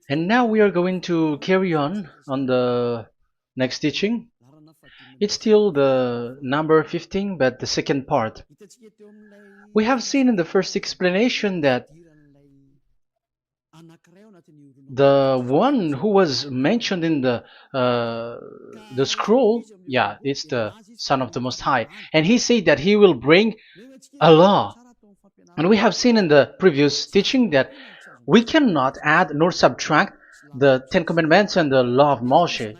And now we are going to carry on the next teaching. It's still the number 15, but the second part. We have seen in the first explanation that the one who was mentioned in the scroll, yeah, it's the Son of the Most High, and he said that he will bring a law. And we have seen in the previous teaching that we cannot add nor subtract the Ten Commandments and the law of Moshe.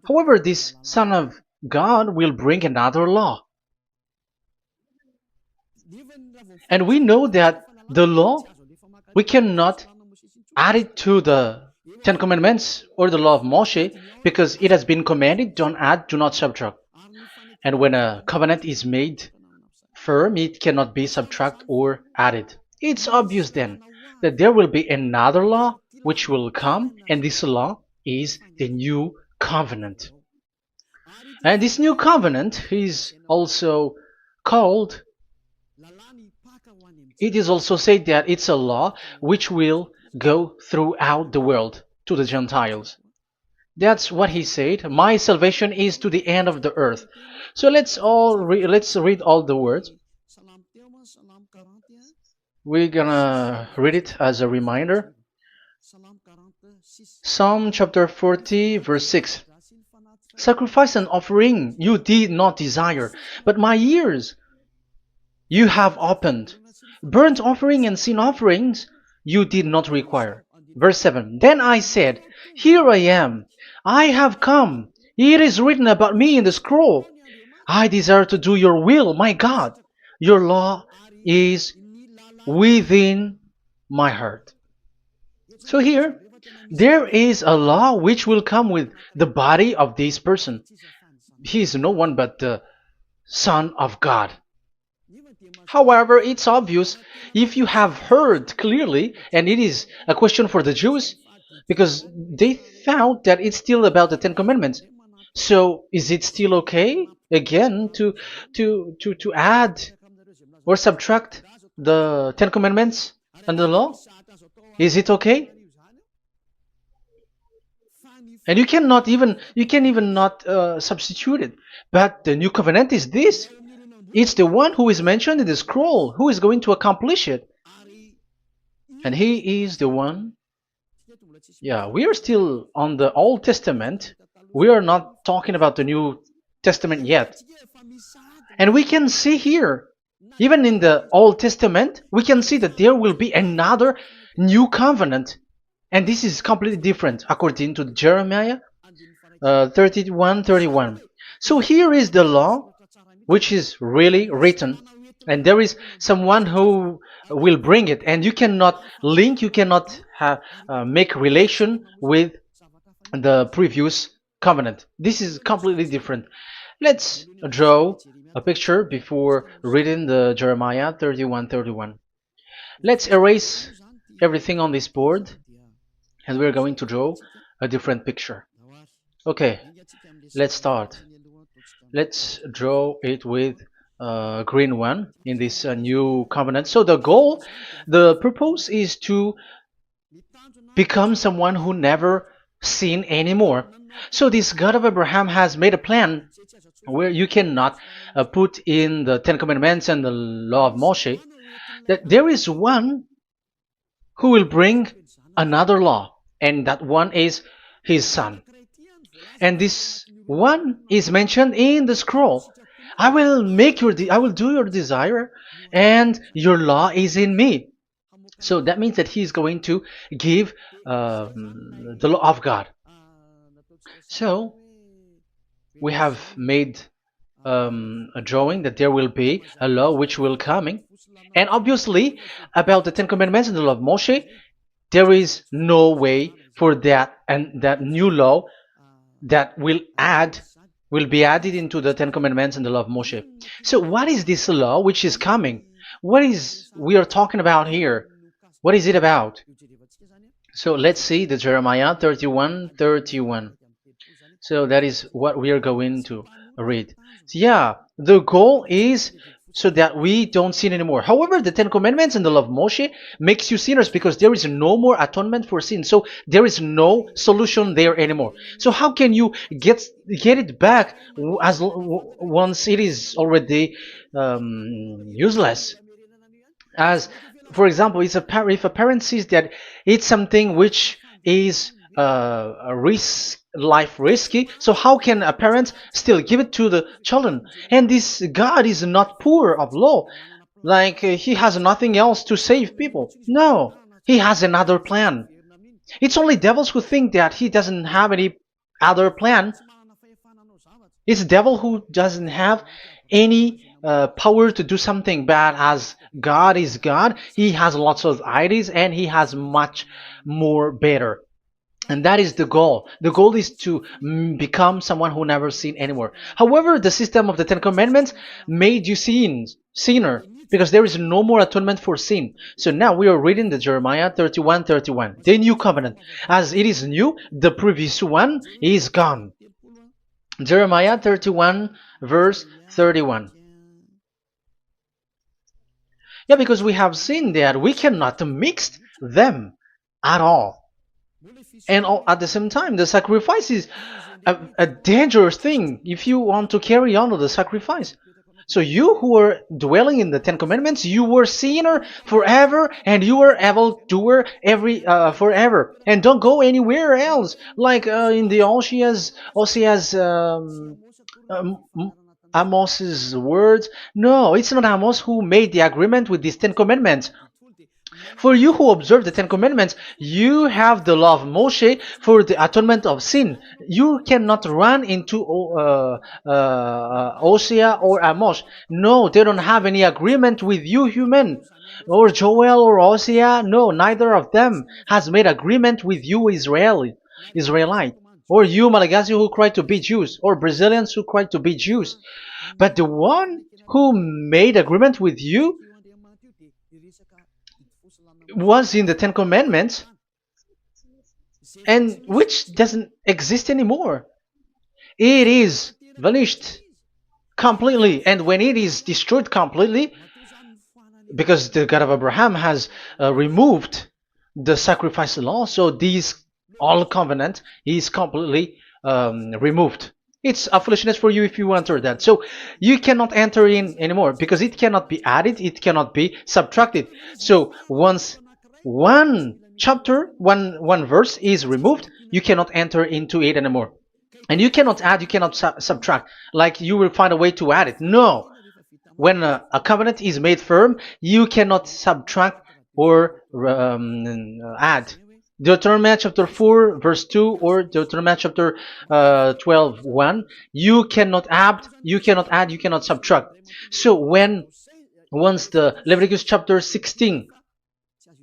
However, this Son of God will bring another law. And we know that the law, we cannot add it to the Ten Commandments or the law of Moshe because it has been commanded, don't add, do not subtract. And when a covenant is made firm, it cannot be subtracted or added. It's obvious then that there will be another law which will come, and this law is the new covenant. And this new covenant is also called, it is also said that it's a law which will go throughout the world to the Gentiles. That's what he said. My salvation is to the end of the earth. So let's read all the words. We're gonna read it as a reminder. Psalm chapter 40, verse 6. Sacrifice and offering you did not desire, but my ears you have opened. Burnt offering and sin offerings you did not require. Verse 7. Then I said, here I am. I have come. It is written about me in the scroll. I desire to do your will, my God. Your law is within my heart. So here, there is a law which will come with the body of this person. He is no one but the Son of God. However, it's obvious if you have heard clearly, and it is a question for the Jews, because they found that it's still about the Ten Commandments. So is it still okay again to add or subtract the Ten Commandments and the law? Is it okay? And you can even not substitute it. But the new covenant is this. It's the one who is mentioned in the scroll who is going to accomplish it. And he is the one. Yeah, we are still on the Old Testament. We are not talking about the New Testament yet. And we can see here, even in the Old Testament, we can see that there will be another new covenant. And this is completely different according to Jeremiah 31:31. So here is the law which is really written, and there is someone who will bring it, and you cannot link, you cannot make relation with the previous covenant. This is completely different. Let's draw a picture before reading the Jeremiah 31:31. Let's erase everything on this board, and we're going to draw a different picture. Okay, let's start. Let's draw it with a green one in this new covenant. So the purpose is to become someone who never sin anymore. So this God of Abraham has made a plan where you cannot put in the Ten Commandments and the law of Moshe, that there is one who will bring another law, and that one is his son. And this one is mentioned in the scroll. I will do your desire, and your law is in me. So that means that he is going to give the law of God. So we have made a drawing that there will be a law which will coming, and obviously about the Ten Commandments and the law of Moshe, there is no way for that and that new law that will be added into the Ten Commandments and the law of Moshe. So what is this law which is coming? What is we are talking about here? What is it about? So let's see the Jeremiah 31:31. So that is what we are going to read. So yeah, the goal is so that we don't sin anymore. However, the Ten Commandments and the law of Moshe makes you sinners because there is no more atonement for sin. So there is no solution there anymore. So how can you get it back once it is already useless? As for example, if a parent sees that it's something which is a life risky, so how can a parent still give it to the children? And this God is not poor of law, like he has nothing else to save people. No, he has another plan. It's only devils who think that he doesn't have any other plan. It's the devil who doesn't have any power to do something bad. As God is God, he has lots of ideas and he has much more better. And that is the goal. The goal is to become someone who never sin anymore. However, the system of the Ten Commandments made you sinner, because there is no more atonement for sin. So now we are reading the Jeremiah 31:31, the new covenant. As it is new, the previous one is gone. Jeremiah 31 verse 31. Yeah, because we have seen that we cannot mix them at all. And at the same time, the sacrifice is a dangerous thing if you want to carry on with the sacrifice. So you who are dwelling in the Ten Commandments, you were sinner forever, and you were evil doer forever, and don't go anywhere else. Like in the Osea's Amos's words. No, it's not Amos who made the agreement with these Ten Commandments. For you who observe the Ten Commandments, you have the law of Moshe for the atonement of sin. You cannot run into Hosea or Amos. No, they don't have any agreement with you, human. Or Joel or Hosea. No, neither of them has made agreement with you, Israelite. Or you, Malagasy, who cry to be Jews. Or Brazilians who cry to be Jews. But the one who made agreement with you was in the Ten Commandments, and which doesn't exist anymore. It is vanished completely, and when it is destroyed completely, because the God of Abraham has removed the sacrifice law, so this all covenant is completely removed. It's a foolishness for you if you enter that. So you cannot enter in anymore because it cannot be added, it cannot be subtracted. So once one chapter, one verse is removed, you cannot enter into it anymore. And you cannot add, you cannot subtract. Like you will find a way to add it. No. When a covenant is made firm, you cannot subtract or add. Deuteronomy chapter 4 verse 2 or Deuteronomy chapter 12:1, you cannot add, you cannot subtract. So once the Leviticus chapter 16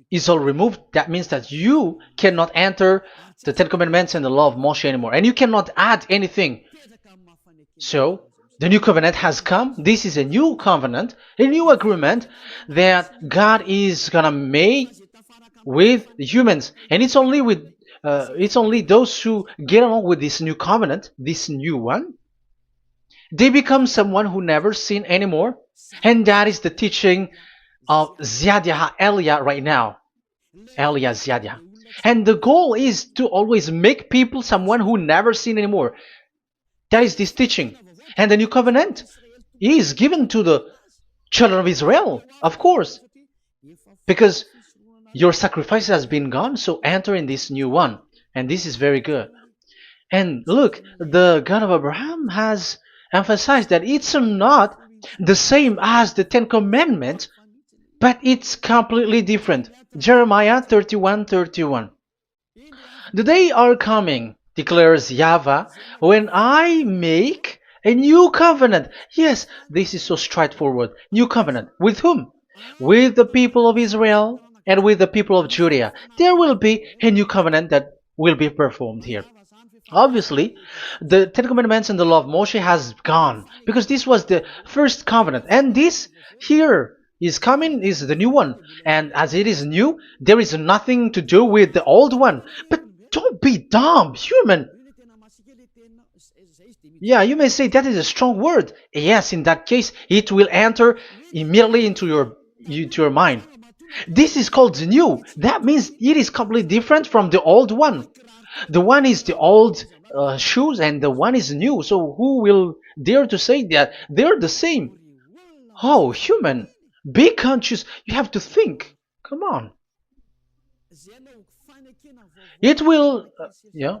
is all removed, that means that you cannot enter the Ten Commandments and the law of Moshe anymore, and you cannot add anything. So the new covenant has come. This is a new covenant, a new agreement that God is gonna make with humans, and it's only those who get along with this new covenant, this new one, they become someone who never sin anymore. And that is the teaching of Ziadia Elia right now, Elia Ziadia. And the goal is to always make people someone who never sin anymore. That is this teaching. And the new covenant is given to the children of Israel, of course, because your sacrifice has been gone, so enter in this new one. And this is very good. And look, the God of Abraham has emphasized that it's not the same as the Ten Commandments, but it's completely different. Jeremiah 31:31. The day are coming, declares YAHVAH, when I make a new covenant. Yes, this is so straightforward. New covenant. With whom? With the people of Israel and with the people of Judea. There will be a new covenant that will be performed here. Obviously, the Ten Commandments and the law of Moshe has gone, because this was the first covenant, and this here is coming, is the new one. And as it is new, there is nothing to do with the old one. But don't be dumb, human. Yeah, you may say that is a strong word. Yes, in that case, it will enter immediately into your mind. This is called the new. That means it is completely different from the old one. The one is the old shoes and the one is new. So who will dare to say that they're the same? Oh, human, be conscious. You have to think. Come on. It will, yeah.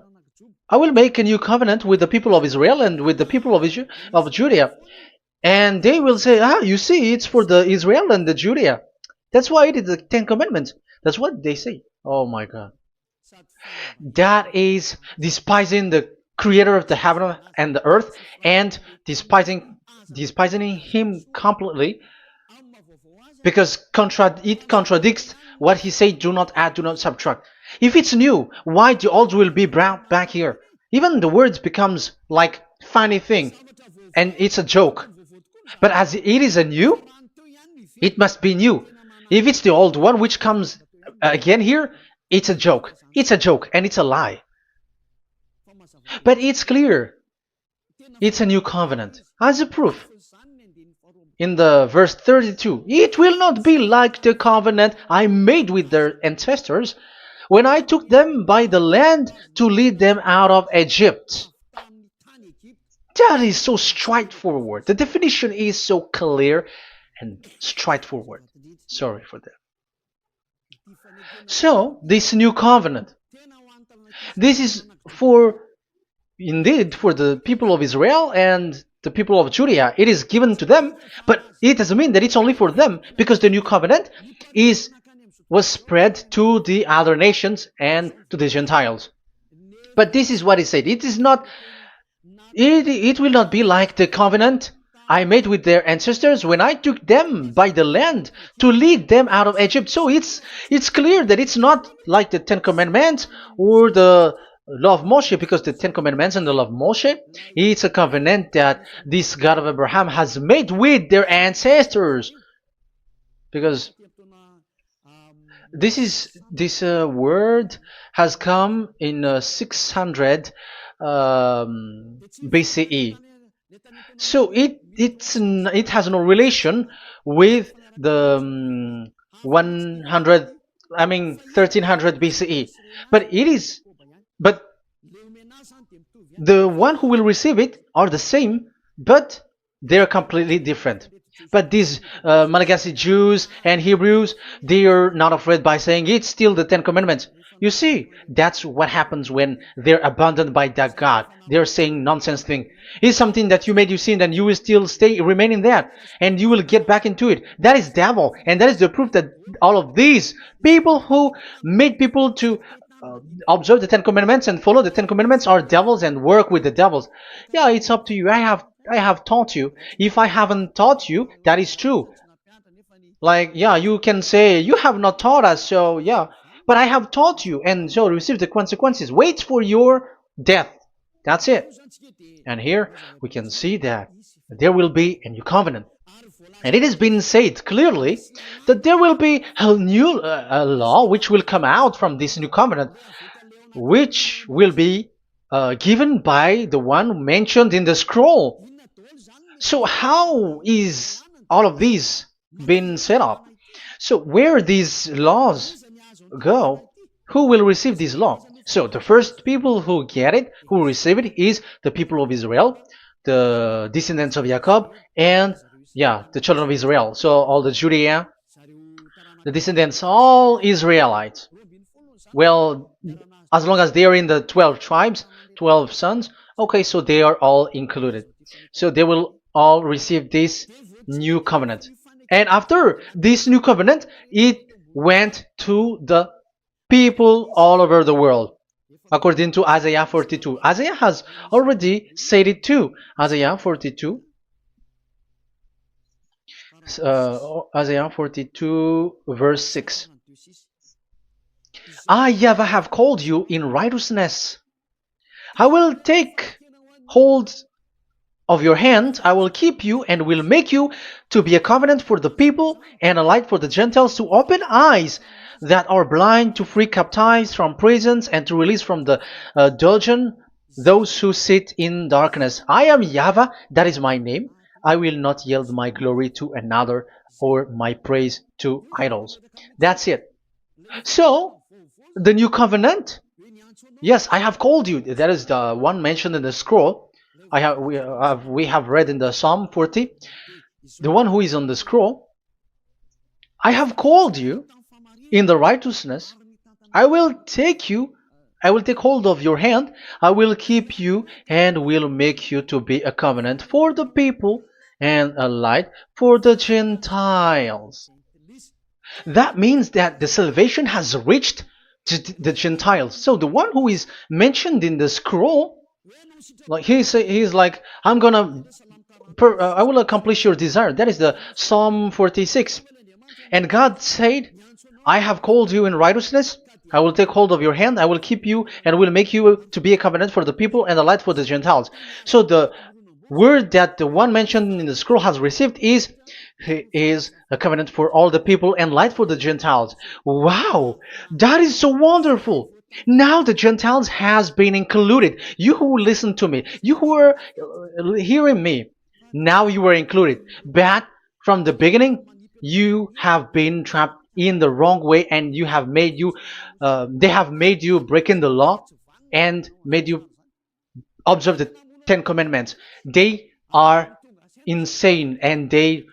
I will make a new covenant with the people of Israel and with the people of Judea. And they will say, you see, it's for the Israel and the Judea. That's why it is the Ten Commandments. That's what they say. Oh my God. That is despising the creator of the heaven and the earth and despising him completely because it contradicts what he said, do not add, do not subtract. If it's new, why the old will be brought back here? Even the words becomes like funny thing and it's a joke. But as it is a new, it must be new. If it's the old one which comes again here, it's a joke. It's a joke and it's a lie. But it's clear. It's a new covenant. As a proof, in the verse 32, it will not be like the covenant I made with their ancestors when I took them by the land to lead them out of Egypt. That is so straightforward. The definition is so clear and straightforward. Sorry for that. So, this new covenant, this is indeed for the people of Israel and the people of Judea. It is given to them, but it doesn't mean that it's only for them, because the new covenant was spread to the other nations and to the Gentiles. But this is what it said. It will not be like the covenant I made with their ancestors when I took them by the land to lead them out of Egypt. So it's clear that it's not like the Ten Commandments or the law of Moshe, because the Ten Commandments and the law of Moshe, it's a covenant that this God of Abraham has made with their ancestors. Because this word has come in 600 BCE. So it has no relation with the 1300 BCE. But the one who will receive it are the same, but they're completely different. But these Malagasy Jews and Hebrews, they are not afraid by saying it's still the Ten Commandments. You see, that's what happens when they're abandoned by that God. They're saying nonsense thing. It's something that you made you sin, and you will still remain in that, and you will get back into it. That is devil, and that is the proof that all of these people who made people to observe the Ten Commandments and follow the Ten Commandments are devils and work with the devils. Yeah, it's up to you. I have taught you. If I haven't taught you, that is true. Like, yeah, you can say you have not taught us, so yeah. But I have taught you, and so receive the consequences. Wait for your death. That's it. And here we can see that there will be a new covenant. And it has been said clearly that there will be a new law which will come out from this new covenant, which will be given by the one mentioned in the scroll. So how is all of these been set up? So where these laws go, who will receive this law? So the first people who get it, who receive it, is the people of Israel, the descendants of Jacob, and the children of Israel. So all the Judea, the descendants, all Israelites. Well, as long as they are in the 12 tribes, 12 sons, okay, so they are all included. So they will all receive this new covenant. And after this new covenant, it went to the people all over the world, according to Isaiah 42. Isaiah has already said it too. Isaiah 42. Isaiah 42 verse 6. I, YAHVAH, have called you in righteousness. I will take hold of your hand, I will keep you and will make you to be a covenant for the people and a light for the Gentiles, to open eyes that are blind, to free captives from prisons, and to release from the dungeon those who sit in darkness. I am YAHVAH, that is my name. I will not yield my glory to another or my praise to idols. That's it. So, the new covenant. Yes, I have called you. That is the one mentioned in the scroll. We have read in the Psalm 40. The one who is on the scroll. I have called you in the righteousness. I will take you. I will take hold of your hand. I will keep you and will make you to be a covenant for the people and a light for the Gentiles. That means that the salvation has reached to the Gentiles. So the one who is mentioned in the scroll, like he's like, I will accomplish your desire. That is the Psalm 46. And God said, I have called you in righteousness. I will take hold of your hand. I will keep you and will make you to be a covenant for the people and a light for the Gentiles. So the word that the one mentioned in the scroll has received is he is a covenant for all the people and light for the Gentiles. Wow, that is so wonderful. Now the Gentiles has been included. You who listen to me, you who are hearing me, now you are included. But from the beginning, you have been trapped in the wrong way, and they have made you breaking the law and made you observe the Ten Commandments. They are insane and they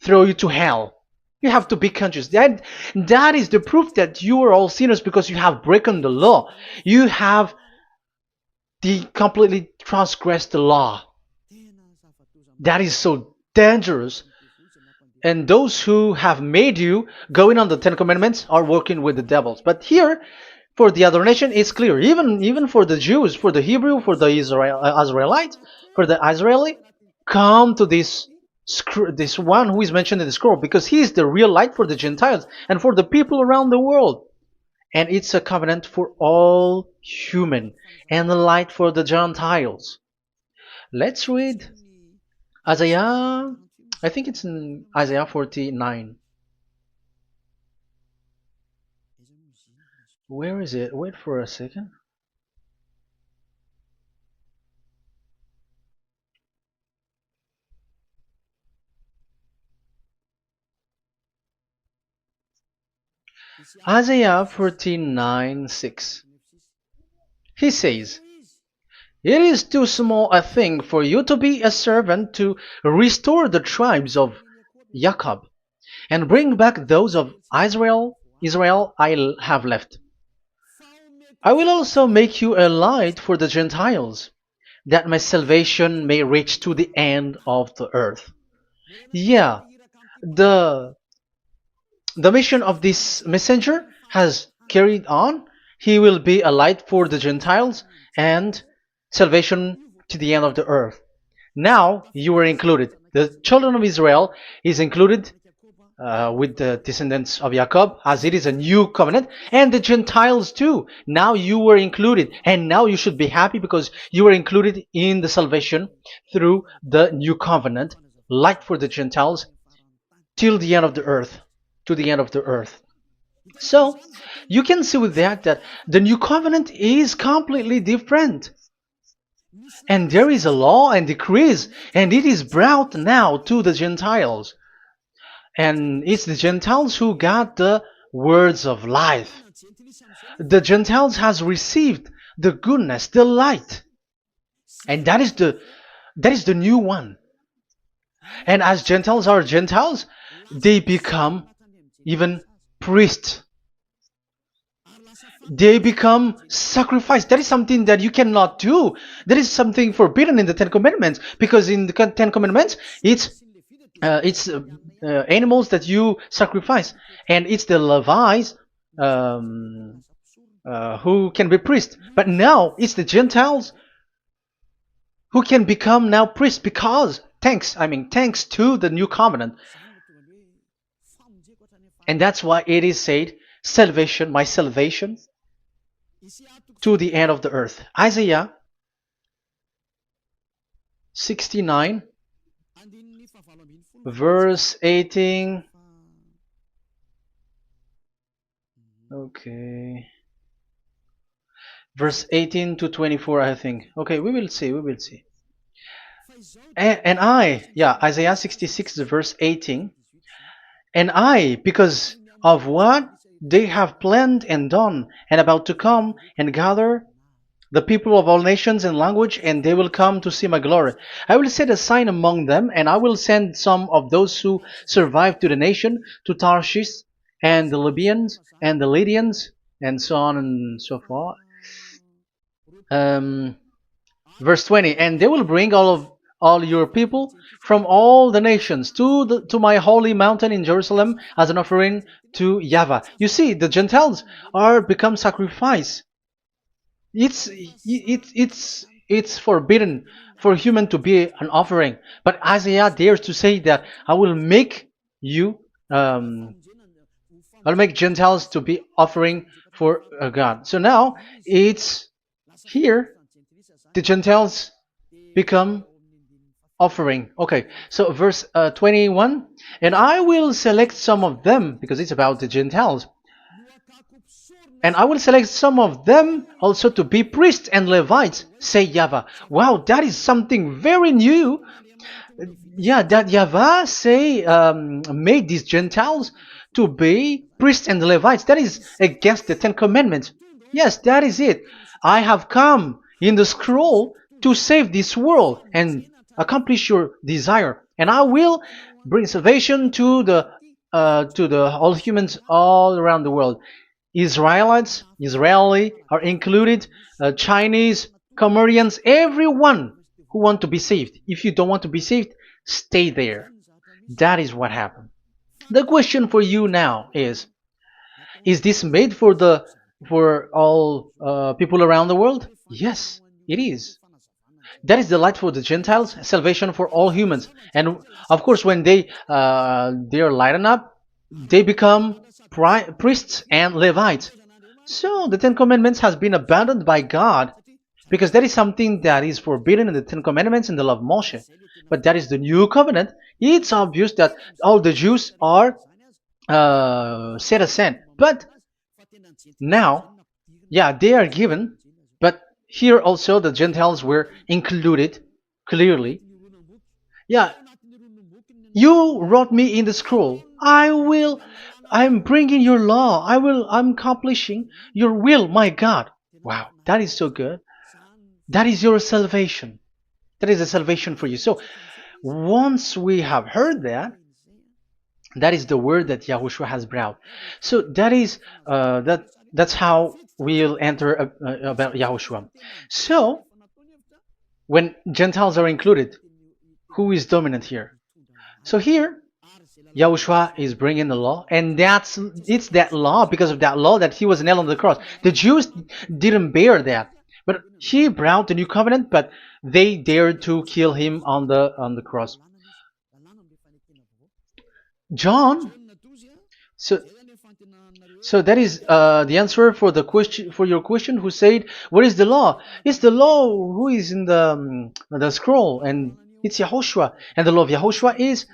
throw you to hell. You have to be conscious. That is the proof that you are all sinners because you have broken the law. You have completely transgressed the law. That is so dangerous. And those who have made you going on the Ten Commandments are working with the devils. But here, for the other nation, it's clear. Even for the Jews, for the Hebrew, for the Israelite, for the Israeli, come to this one who is mentioned in the scroll, because he is the real light for the Gentiles and for the people around the world. And it's a covenant for all human and a light for the Gentiles. Let's read Isaiah. I think it's in Isaiah 49. Where is it? Wait for a second. Isaiah 49:6. He says, it is too small a thing for you to be a servant to restore the tribes of Jacob and bring back those of Israel I have left. I will also make you a light for the Gentiles, that my salvation may reach to the end of the earth. Yeah, the mission of this messenger has carried on. He will be a light for the Gentiles and salvation to the end of the earth. Now you are included. The children of Israel is included with the descendants of Jacob, as it is a new covenant, and the Gentiles too. Now you were included, and now you should be happy because you were included in the salvation through the new covenant, light for the Gentiles, till the end of the earth, to the end of the earth. So you can see with that the new covenant is completely different. And there is a law and decrees, and it is brought now to the Gentiles. And it's the Gentiles who got the words of life. The Gentiles has received the goodness, the light. And that is the new one. And as Gentiles are Gentiles, they become even priests. They become sacrificed. That is something that you cannot do. That is something forbidden in the Ten Commandments, because in the Ten Commandments, it's animals that you sacrifice, and it's the Levites who can be priests. But now it's the Gentiles who can become now priests, because thanks to the new covenant. And that's why it is said, salvation, my salvation, to the end of the earth. Isaiah 69, verse 18. Okay. verse 18 to 24, I think. Okay, we will see, we will see. And I, yeah, Isaiah 66, verse 18. And I, because of what they have planned and done, and about to come and gather the people of all nations and language, and they will come to see my glory. I will set a sign among them, and I will send some of those who survive to the nation, to Tarshish, and the Libyans, and the Lydians, and so on and so forth. Verse 20, and they will bring all your people from all the nations to my holy mountain in Jerusalem as an offering to YAHVAH. You see, the Gentiles are become sacrifice. It's forbidden for human to be an offering, but Isaiah dares to say that I will make you, I'll make Gentiles to be offering for God. So now it's here the Gentiles become offering. Okay, so verse 21, and I will select some of them, because it's about the Gentiles, and I will select some of them also to be priests and Levites, say YAHVAH. Wow, that is something very new. Yeah, that YAHVAH say made these Gentiles to be priests and Levites. That is against the Ten Commandments. Yes, that is it. I have come in the scroll to save this world and accomplish your desire, and I will bring salvation to the all humans all around the world. Israeli are included, Chinese, Comorians, everyone who want to be saved. If you don't want to be saved, stay there. That is what happened. The question for you now is this made for all people around the world? Yes, it is. That is the light for the Gentiles, salvation for all humans. And of course, when they are lightened up, they become priests and Levites. So the Ten Commandments has been abandoned by God, because that is something that is forbidden in the Ten Commandments in the law of Moshe. But that is the new covenant. It's obvious that all the Jews are set aside. But now, yeah, they are given, but here also the Gentiles were included clearly. Yeah, you wrote me in the scroll. I'm bringing your law. I'm accomplishing your will, my God. Wow, that is so good. That is your salvation. That is a salvation for you. So once we have heard that, that is the word that Yahushua has brought. So that is that's how we'll enter about Yahushua. So when Gentiles are included, who is dominant here? So here, Yahushua is bringing the law, and it's that law, because of that law, that he was nailed on the cross. The Jews didn't bear that, but he brought the new covenant, but they dared to kill him on the cross. John, so that is the answer for your question. Who said, "What is the law?" It's the law who is in the scroll, and it's Yahushua. And the law of Yahushua is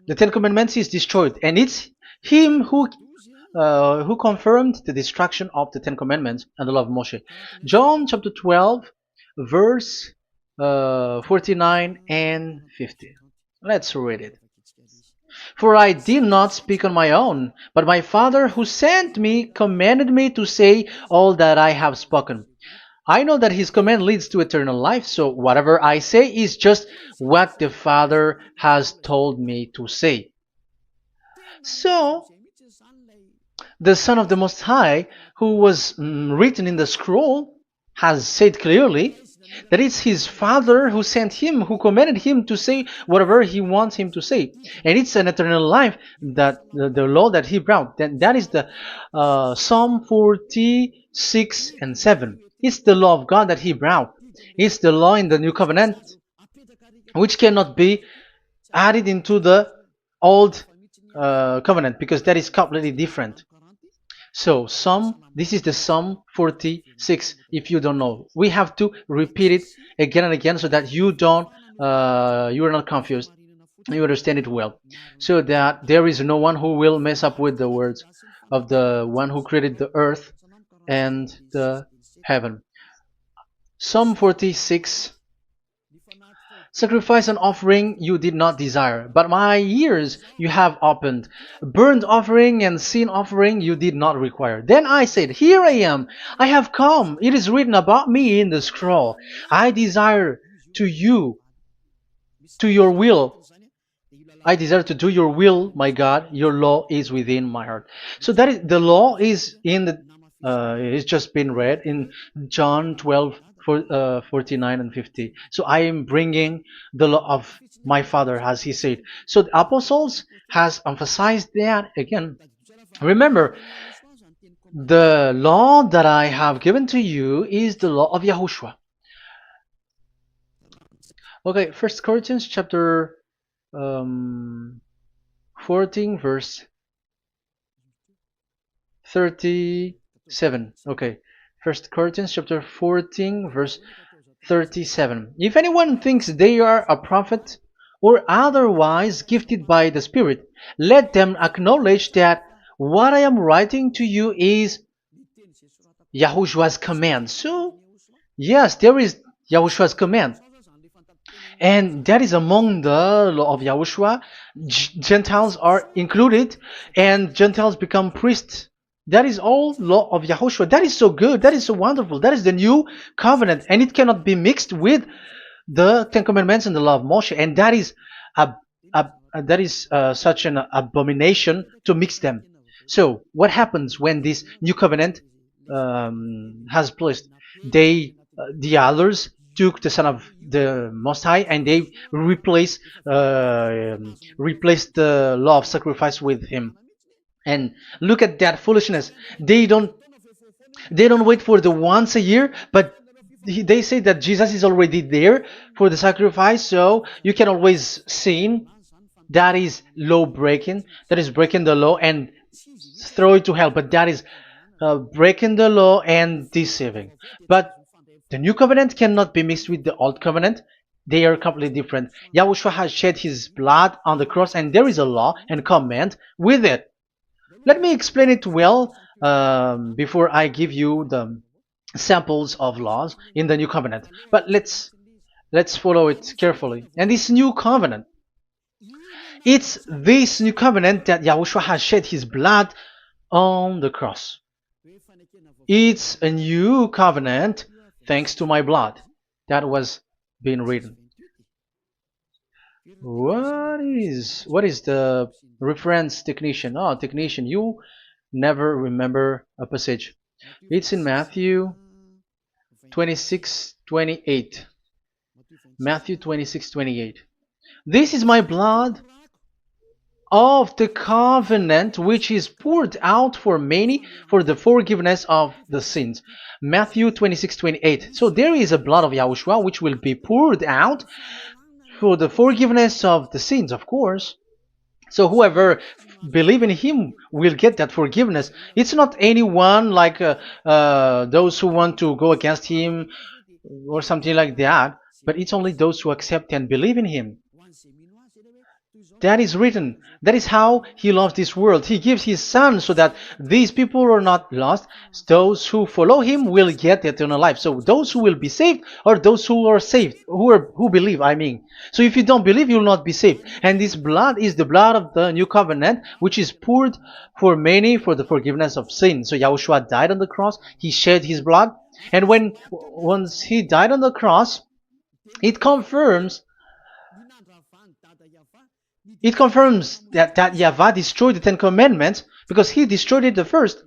the Ten Commandments is destroyed, and it's him who confirmed the destruction of the Ten Commandments and the law of Moshe. John chapter 12, verse 49 and 50. Let's read it. For I did not speak on my own, but my Father who sent me commanded me to say all that I have spoken. I know that his command leads to eternal life, so whatever I say is just what the Father has told me to say. So, the Son of the Most High, who was written in the scroll, has said clearly that it's his Father who sent him, who commanded him to say whatever he wants him to say. And it's an eternal life, that the law that he brought. That is the Psalm 46 and 7. It's the law of God that he brought. It's the law in the new covenant, which cannot be added into the old covenant, because that is completely different. So this is the Psalm 46. If you don't know, we have to repeat it again and again, so that you are not confused. You understand it well, so that there is no one who will mess up with the words of the one who created the earth and the heaven. Psalm 46. Sacrifice and offering you did not desire, but my ears you have opened. Burnt offering and sin offering you did not require. Then I said, Here I am, I have come. It is written about me in the scroll. I desire to you, to your will. I desire to do your will, my God. Your law is within my heart. So that is the law is in the. It's just been read in John 12, 49 and 50. So I am bringing the law of my Father, as he said. So the apostles has emphasized that again. Remember, the law that I have given to you is the law of Yahushua. Okay, First Corinthians chapter 14 verse 37. Okay, First Corinthians chapter 14 verse 37. If anyone thinks they are a prophet or otherwise gifted by the Spirit, let them acknowledge that what I am writing to you is Yahushua's command. So, yes, there is Yahushua's command. And that is among the law of Yahushua. Gentiles are included, and Gentiles become priests. That is all law of Yahushua. That is so good. That is so wonderful. That is the new covenant, and it cannot be mixed with the Ten Commandments and the law of Moshe. And that is such an abomination to mix them. So, what happens when this new covenant has placed? The others took the Son of the Most High and they replaced the law of sacrifice with him. And look at that foolishness. They don't wait for the once a year, but they say that Jesus is already there for the sacrifice, so you can always sin. That is law breaking. That is breaking the law and throw it to hell. But that is breaking the law and deceiving. But the new covenant cannot be mixed with the old covenant. They are completely different. Yahushua has shed his blood on the cross, and there is a law and command with it. Let me explain it well before I give you the samples of laws in the new covenant. But let's follow it carefully. And this new covenant, it's this new covenant that Yahushua has shed his blood on the cross. It's a new covenant thanks to my blood that was being written. What is the reference technician? Oh, technician, you never remember a passage. It's in Matthew 26:28. Matthew 26:28. This is my blood of the covenant which is poured out for many for the forgiveness of the sins. Matthew 26:28. So there is a blood of Yahushua which will be poured out for the forgiveness of the sins, of course. So whoever believe in him will get that forgiveness. It's not anyone like those who want to go against him or something like that, but it's only those who accept and believe in him. That is written. That is how he loves this world. He gives his son so that these people are not lost. Those who follow him will get eternal life. So those who will be saved are those who are saved, who believe, I mean. So if you don't believe, you will not be saved. And this blood is the blood of the new covenant, which is poured for many for the forgiveness of sin. So Yahushua died on the cross. He shed his blood. And once he died on the cross, it confirms that YAHVAH destroyed the Ten Commandments because he destroyed it the first.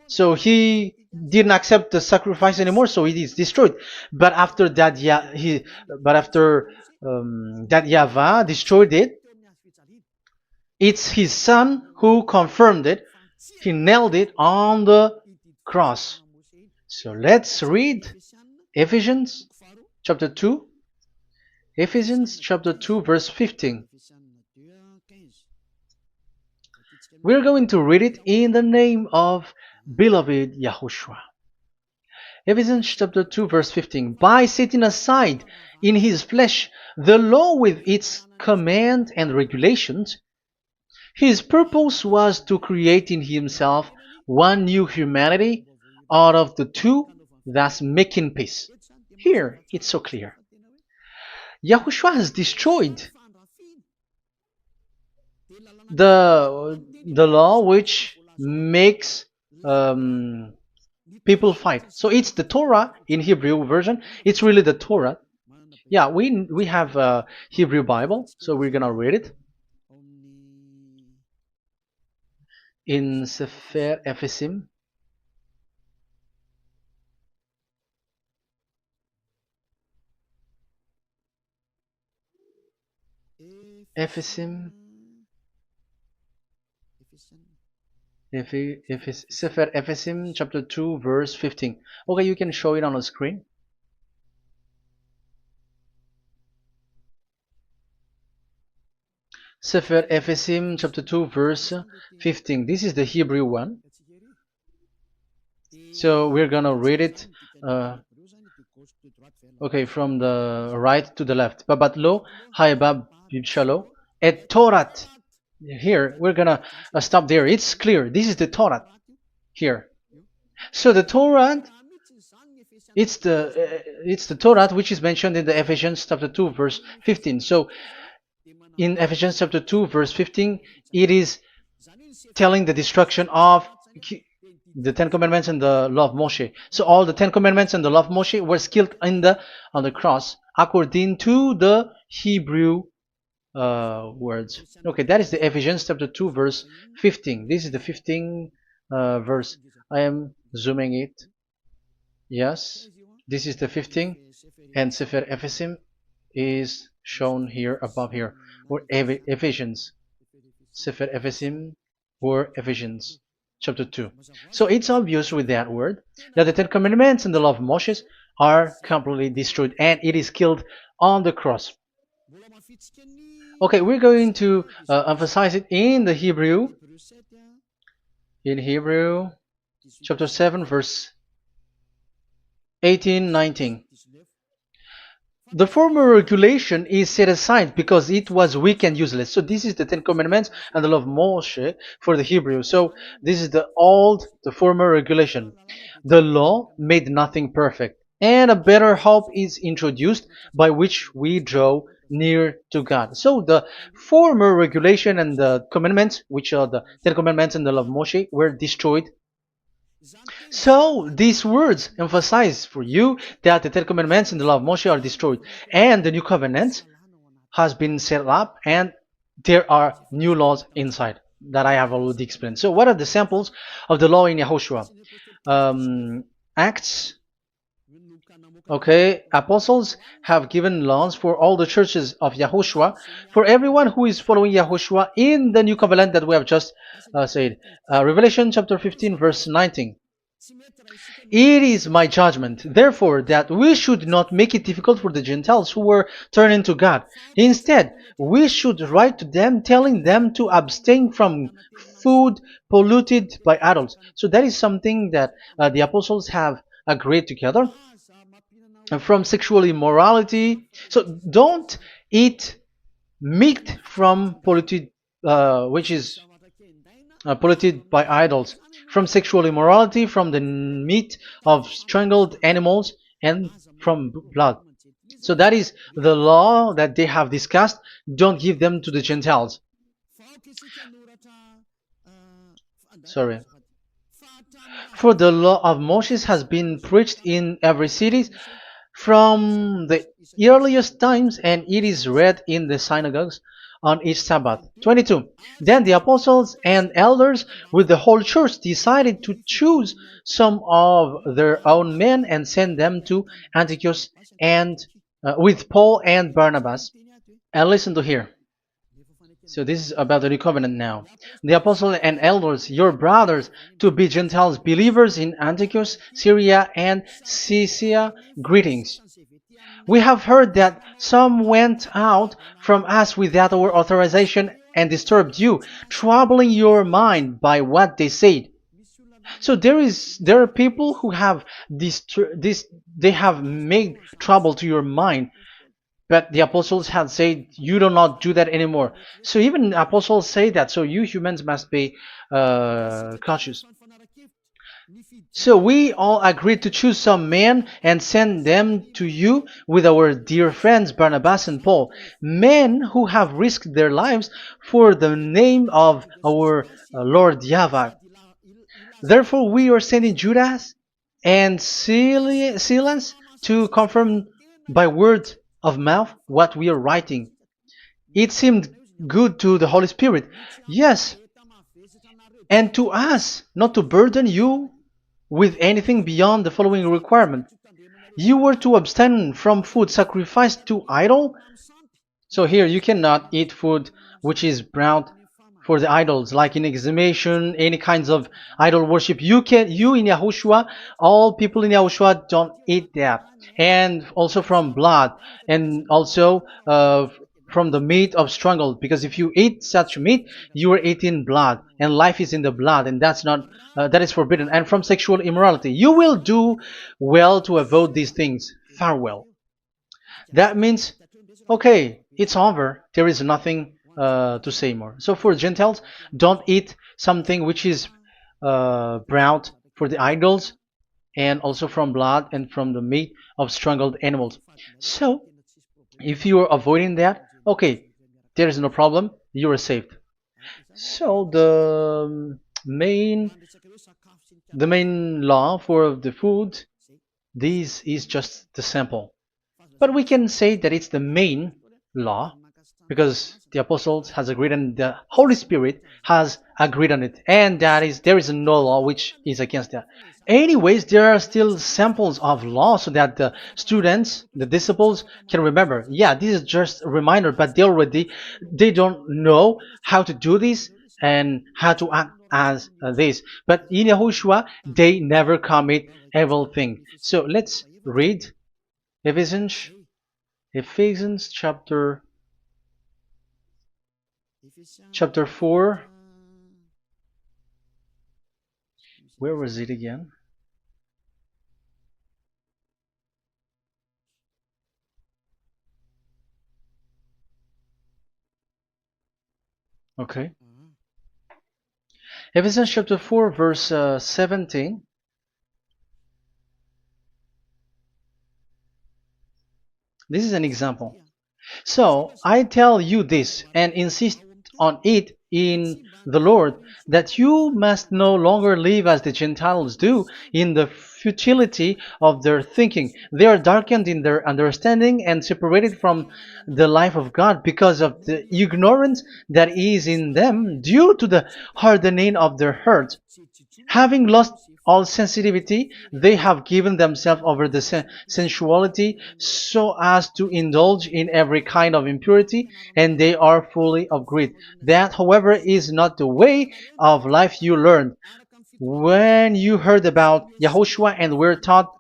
So he didn't accept the sacrifice anymore, so it is destroyed. But after that, that YAHVAH destroyed it, it's his son who confirmed it. He nailed it on the cross. So let's read Ephesians chapter 2. Ephesians chapter 2 verse 15. We're going to read it in the name of beloved Yahushua. Ephesians chapter 2 verse 15. By setting aside in his flesh the law with its command and regulations, his purpose was to create in himself one new humanity out of the two, thus making peace. Here, it's so clear. Yahushua has destroyed the law which makes people fight. So it's the Torah in Hebrew version. It's really the Torah. Yeah, we have a Hebrew Bible, so we're gonna read it in Sefer Ephesim. Ephesim. Sefer Ephesim chapter 2 verse 15. Okay, you can show it on the screen. Sefer Ephesim chapter 2 verse 15. This is the Hebrew one. So we're gonna read it okay, from the right to the left. Babat lo haibab shalo et Torat. Here we're gonna stop there. It's clear. This is the Torah here. So the Torah, it's the Torah which is mentioned in the Ephesians chapter 2 verse 15. So in Ephesians chapter 2 verse 15, it is telling the destruction of the Ten Commandments and the law of Moshe. So all the Ten Commandments and the law of Moshe were killed on the cross according to the Hebrew words. Okay, that is the Ephesians chapter 2 verse 15. This is the 15 verse. I am zooming it. Yes, this is the 15, and Sefer Ephesim is shown here above here, or Ephesians. Sefer Ephesim or Ephesians chapter 2. So it's obvious with that word that the Ten Commandments and the law of Moses are completely destroyed, and it is killed on the cross. Okay, we're going to emphasize it in the Hebrew. In Hebrew chapter 7 verse 18, 19. The former regulation is set aside because it was weak and useless. So this is the Ten Commandments and the law of Moshe for the Hebrew. So this is the former regulation. The law made nothing perfect, and a better hope is introduced by which we draw near to God. So the former regulation and the commandments, which are the Ten Commandments and the law of Moshe, were destroyed. So these words emphasize for you that the Ten Commandments and the law of Moshe are destroyed, and the new covenant has been set up, and there are new laws inside that I have already explained. So what are the samples of the law in Yahushua? Acts. Okay, apostles have given laws for all the churches of Yahushua, for everyone who is following Yahushua in the new covenant that we have just said. Revelation chapter 15 verse 19. It is my judgment, therefore, that we should not make it difficult for the Gentiles who were turning to God. Instead, we should write to them telling them to abstain from food polluted by idols. So that is something that the apostles have agreed together. From sexual immorality. So don't eat meat from polluted, which is polluted by idols, from sexual immorality, from the meat of strangled animals, and from blood. So that is the law that they have discussed. Don't give them to the Gentiles. Sorry. For the law of Moses has been preached in every city from the earliest times, and it is read in the synagogues on each Sabbath. 22. Then the apostles and elders with the whole church decided to choose some of their own men and send them to Antioch and with Paul and Barnabas. And listen to here. So this is about the new covenant now. The apostles and elders, your brothers, to be Gentiles believers in Antioch, Syria, and Cilicia, greetings. We have heard that some went out from us without our authorization and disturbed you, troubling your mind by what they said. So there are people who have they have made trouble to your mind, but the apostles had said you do not do that anymore. So even the apostles say that. So you humans must be cautious. So we all agreed to choose some men and send them to you with our dear friends Barnabas and Paul, men who have risked their lives for the name of our Lord Yahushua. Therefore, we are sending Judas and Silas to confirm by word of mouth what we are writing. It seemed good to the Holy Spirit, yes, and to us, not to burden you with anything beyond the following requirement. You were to abstain from food sacrificed to idol. So here you cannot eat food which is brought for the idols, like in exhumation, any kinds of idol worship. You in Yahushua, all people in Yahushua don't eat that. And also from blood, and also from the meat of strangled, because if you eat such meat, you are eating blood, and life is in the blood, and that's not that is forbidden. And from sexual immorality, you will do well to avoid these things. Farewell. That means, okay, it's over. There is nothing to say more. So for Gentiles, don't eat something which is brought for the idols, and also from blood and from the meat of strangled animals. So if you are avoiding that, okay, there is no problem. You are saved. So the main law for the food, this is just the sample. But we can say that it's the main law because the apostles has agreed and the Holy Spirit has agreed on it, and that is there is no law which is against that. Anyways, there are still samples of law so that the students, the disciples, can remember. Yeah, this is just a reminder, but they don't know how to do this and how to act as this. But in Yahushua, they never commit evil thing. So let's read Ephesians, Ephesians chapter 4. Where was it again? Okay. Ephesians chapter 4, verse 17. This is an example. So I tell you this and insist on it in the Lord, that you must no longer live as the Gentiles do in the futility of their thinking. They are darkened in their understanding and separated from the life of God because of the ignorance that is in them due to the hardening of their hearts. Having lost all sensitivity, they have given themselves over to sensuality so as to indulge in every kind of impurity, and they are fully of greed. That, however, is not the way of life you learned when you heard about Yahushua and were taught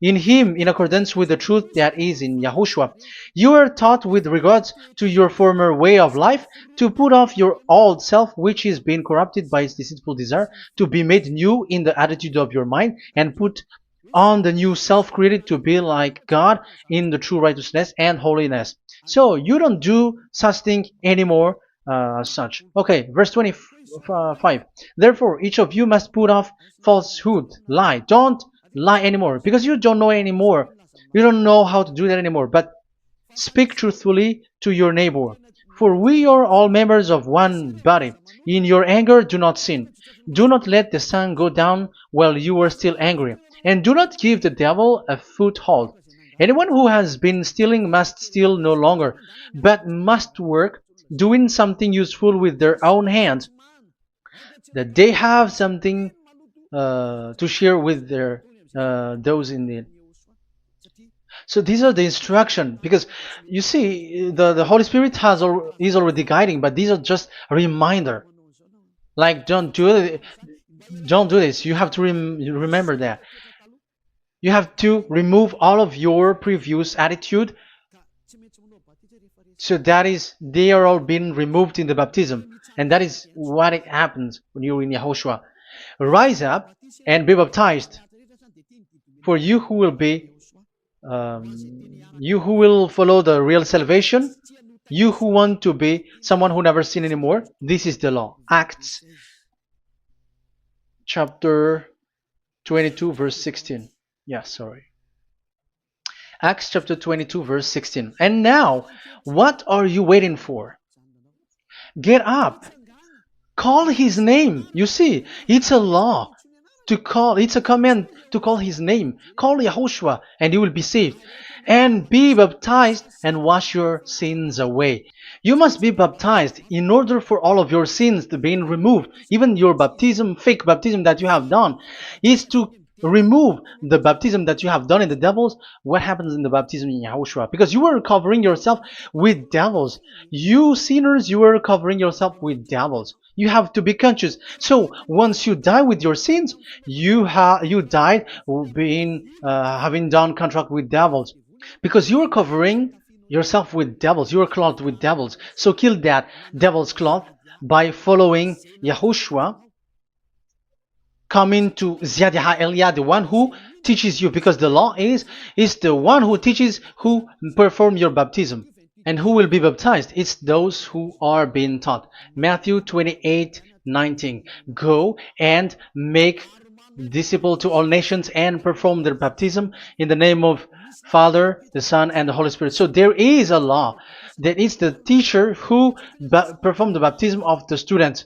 in him in accordance with the truth that is in Yahushua. You are taught with regards to your former way of life to put off your old self, which is being corrupted by its deceitful desire, to be made new in the attitude of your mind, and put on the new self created to be like God in the true righteousness and holiness. So you don't do such thing anymore as such. Okay, verse 25. Therefore, each of you must put off falsehood, lie. Don't lie anymore because you don't know anymore. You don't know how to do that anymore. But speak truthfully to your neighbor. For we are all members of one body. In your anger, do not sin. Do not let the sun go down while you are still angry. And do not give the devil a foothold. Anyone who has been stealing must steal no longer, but must work, doing something useful with their own hands, that they have something to share with their those in need. So these are the instruction, because you see the Holy Spirit is already guiding, but these are just a reminder. Like don't do this. You have to remember that. You have to remove all of your previous attitude. So that is, they are all being removed in the baptism, and that is what it happens when you're in Yahushua. Rise up and be baptized, for you who will be you who will follow the real salvation, you who want to be someone who never sin anymore. This is the law. Acts chapter 22 verse 16. Yeah, sorry. Acts chapter 22 verse 16. And now, what are you waiting for? Get up. Call his name. You see, it's a law to call. It's a command to call his name. Call Yahushua and you will be saved. And be baptized and wash your sins away. You must be baptized in order for all of your sins to be removed. Even your baptism, fake baptism that you have done, is to remove the baptism that you have done in the devils. What happens in the baptism in Yahushua? Because you were covering yourself with devils. You sinners, you were covering yourself with devils. You have to be conscious. So once you die with your sins, you died being having done contract with devils, because you are covering yourself with devils. You are clothed with devils. So kill that devil's cloth by following Yahushua, coming to Ziadiha Elia, the one who teaches you, because the law is the one who teaches who perform your baptism. And who will be baptized? It's those who are being taught. Matthew 28:19. Go and make disciples to all nations and perform their baptism in the name of Father, the Son, and the Holy Spirit. So there is a law that it's the teacher who perform the baptism of the students.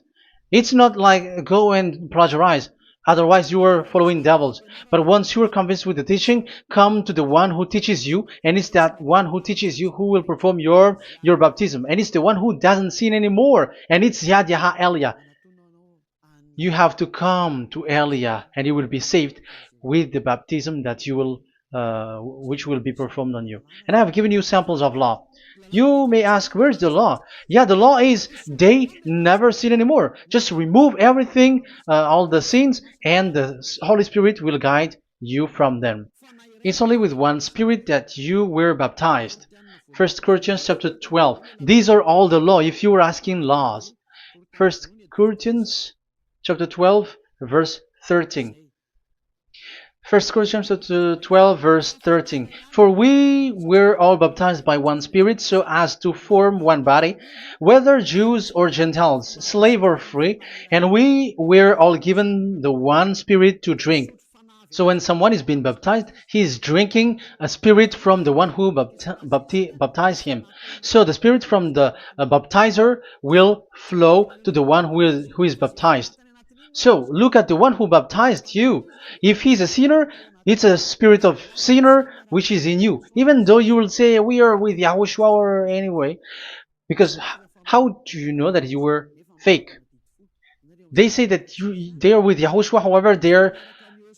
It's not like go and plagiarize. Otherwise, you are following devils. But once you are convinced with the teaching, come to the one who teaches you, and it's that one who teaches you who will perform your baptism. And it's the one who doesn't sin anymore. And it's Yad Yaha Elia. You have to come to Elia, and you will be saved with the baptism that you will, which will be performed on you. And I have given you samples of law. You may ask, where's the law? Yeah, the law is they never sin anymore. Just remove everything, all the sins, and the Holy Spirit will guide you from them. It's only with one Spirit that you were baptized. 1 Corinthians chapter 12. These are all the law, if you were asking laws. 1 Corinthians chapter 12, verse 13. 1 Corinthians chapter 12, verse 13. For we were all baptized by one Spirit, so as to form one body, whether Jews or Gentiles, slave or free, and we were all given the one Spirit to drink. So when someone is being baptized, he is drinking a spirit from the one who baptized him. So the spirit from the baptizer will flow to the one who is baptized. So look at the one who baptized you. If he's a sinner, it's a spirit of sinner which is in you. Even though you will say we are with Yahushua or anyway, because how do you know that you were fake? They say that they are with Yahushua, however they are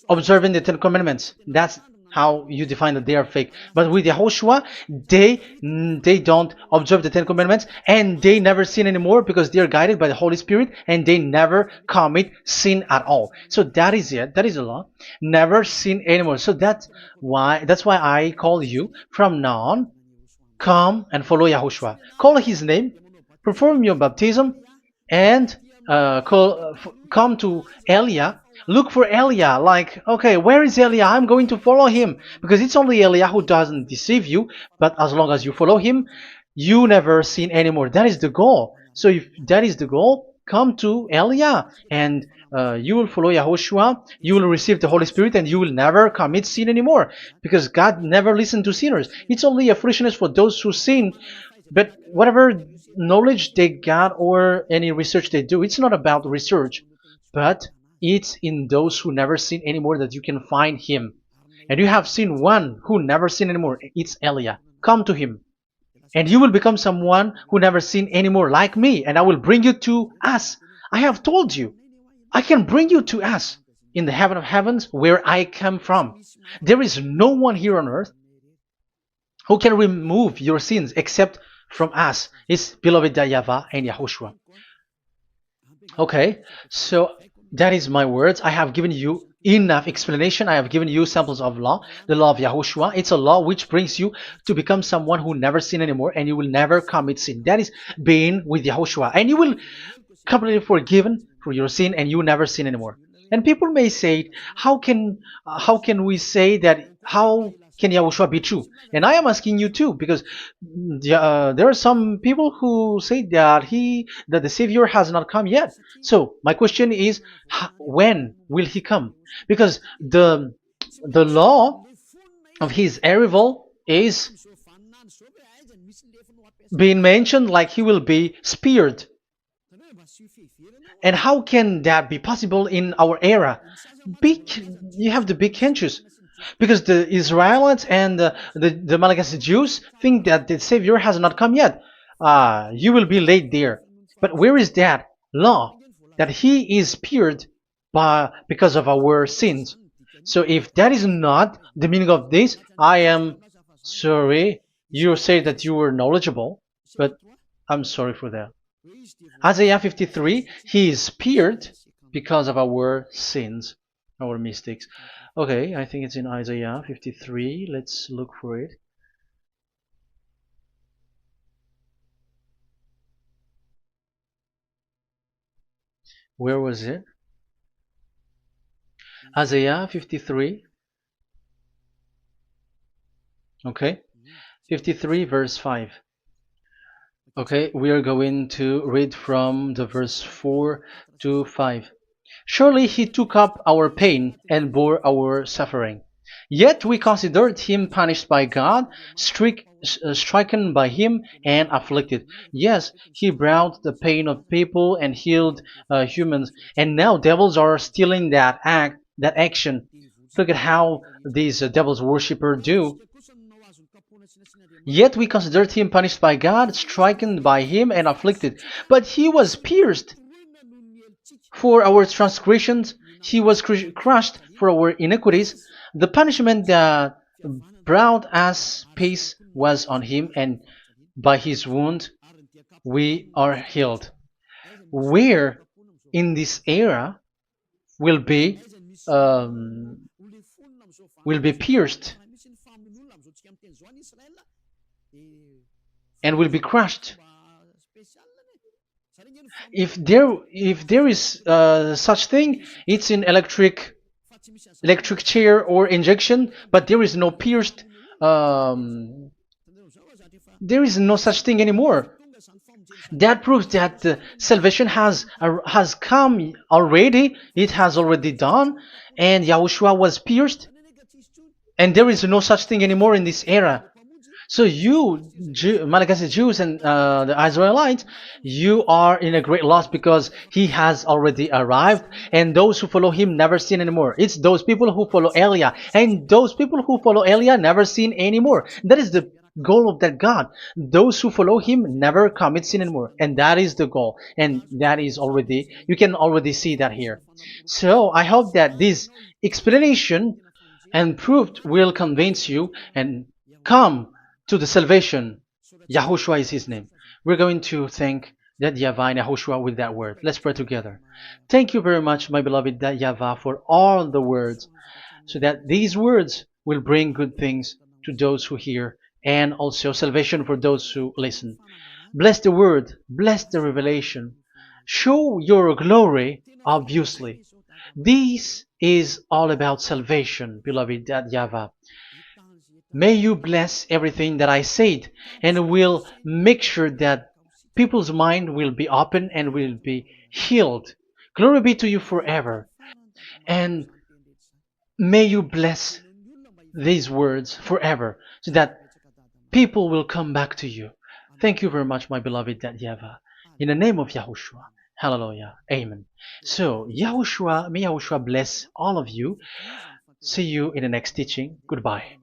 observing the Ten Commandments. That's how you define that they are fake. But with Yahushua, they don't observe the Ten Commandments, and they never sin anymore because they are guided by the Holy Spirit, and they never commit sin at all. So that is it. That is the law. Never sin anymore. So that's why I call you from now on. Come and follow Yahushua. Call his name, perform your baptism, and come to Elia. Look for Elia, like, okay, where is Elia? I'm going to follow him, because it's only Elia who doesn't deceive you, but as long as you follow him, you never sin anymore. That is the goal. So if that is the goal, come to Elia, and you will follow Yahushua, you will receive the Holy Spirit, and you will never commit sin anymore, because God never listens to sinners. It's only a foolishness for those who sin, but whatever knowledge they got or any research they do, it's not about research, but it's in those who never sin anymore that you can find him. And you have seen one who never sin anymore. It's Elia. Come to him, and you will become someone who never sin anymore, like me, and I will bring you to us. I have told you, I can bring you to us in the heaven of heavens where I come from. There is no one here on earth who can remove your sins except from us. It's beloved YAHVAH and Yahushua. Okay, so that is my words. I have given you enough explanation. I have given you samples of law, the law of Yahushua. It's a law which brings you to become someone who never sin anymore, and you will never commit sin. That is being with Yahushua, and you will completely forgiven for your sin, and you will never sin anymore. And people may say, how can we say that? How can Yahushua be true? And I am asking you too, because there are some people who say that the Savior has not come yet. So my question is, when will he come? Because the law of his arrival is being mentioned like he will be speared. And how can that be possible in our era? Big, you have the big hinges. Because the Israelites and the Malagasy Jews think that the Savior has not come yet. You will be late there. But where is that law? That he is speared because of our sins. So if that is not the meaning of this, I am sorry. You say that you were knowledgeable, but I'm sorry for that. Isaiah 53, he is speared because of our sins, our mistakes. Okay, I think it's in Isaiah 53. Let's look for it. Where was it? Isaiah 53. Okay, 53 verse 5. Okay, we are going to read from the verse 4 to 5. Surely he took up our pain and bore our suffering. Yet we considered him punished by God, stricken by him, and afflicted. Yes, he brought the pain of people and healed humans. And now devils are stealing that action. Look at how these devils worshippers do. Yet we considered him punished by God, stricken by him, and afflicted. But he was pierced for our transgressions, he was crushed for our iniquities. The punishment that brought us peace was on him, and by his wound we are healed. Where in this era will be um, pierced and will be crushed. If there is such thing, it's in electric chair or injection, but there is no pierced. There is no such thing anymore. That proves that salvation has come already. It has already done, and Yahushua was pierced, and there is no such thing anymore in this era. So you, Malagasy Jews and the Israelites, you are in a great loss because he has already arrived, and those who follow him never sin anymore. It's those people who follow Elia, and those people who follow Elia never sin anymore. That is the goal of that God. Those who follow him never commit sin anymore, and that is the goal. And that is already, you can already see that here. So I hope that this explanation and proof will convince you and come to the salvation. Yahushua is his name. We're going to thank that YAHVAH and Yahushua with that word. Let's pray together. Thank you very much, my beloved that YAHVAH, for all the words, so that these words will bring good things to those who hear, and also salvation for those who listen. Bless the word, bless the revelation. Show your glory, obviously. This is all about salvation, beloved that YAHVAH. May you bless everything that I said, and will make sure that people's mind will be open and will be healed. Glory be to you forever. And may you bless these words forever, so that people will come back to you. Thank you very much, my beloved that YAHVAH. In the name of Yahushua. Hallelujah. Amen. So, Yahushua, may Yahushua bless all of you. See you in the next teaching. Goodbye.